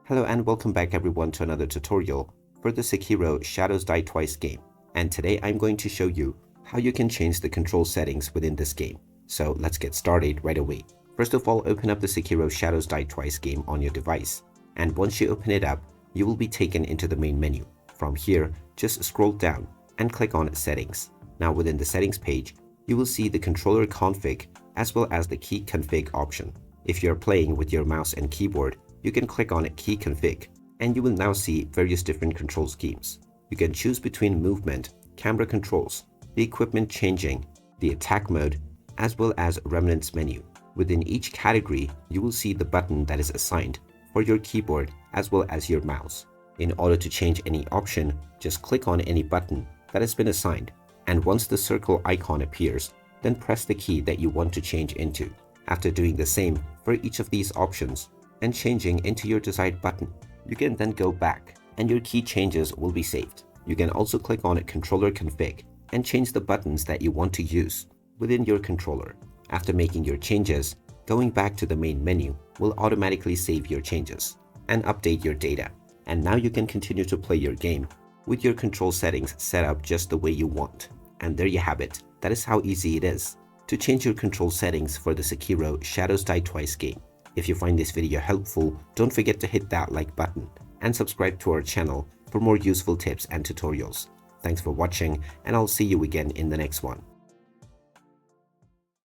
Hello and welcome back everyone to another tutorial for the Sekiro Shadows Die Twice game. And today I'm going to show you how you can change the control settings within this game. So let's get started right away. First of all, open up the Sekiro Shadows Die Twice game on your device. And once you open it up, you will be taken into the main menu. From here, just scroll down and click on Settings. Now within the settings page, you will see the controller config as well as the key config option. If you're playing with your mouse and keyboard, you can click on Key Config and you will now see various different control schemes. You can choose between movement, camera controls, the equipment changing, the attack mode, as well as remnants menu. Within each category, you will see the button that is assigned for your keyboard as well as your mouse. In order to change any option, just click on any button that has been assigned, and once the circle icon appears, then press the key that you want to change into. After doing the same for each of these options, and changing into your desired button, you can then go back and your key changes will be saved. You can also click on Controller Config and change the buttons that you want to use within your controller. After making your changes, going back to the main menu will automatically save your changes and update your data. And now you can continue to play your game with your control settings set up just the way you want. And there you have it. That is how easy it is to change your control settings for the Sekiro Shadows Die Twice game. If you find this video helpful, don't forget to hit that like button and subscribe to our channel for more useful tips and tutorials. Thanks for watching, and I'll see you again in the next one.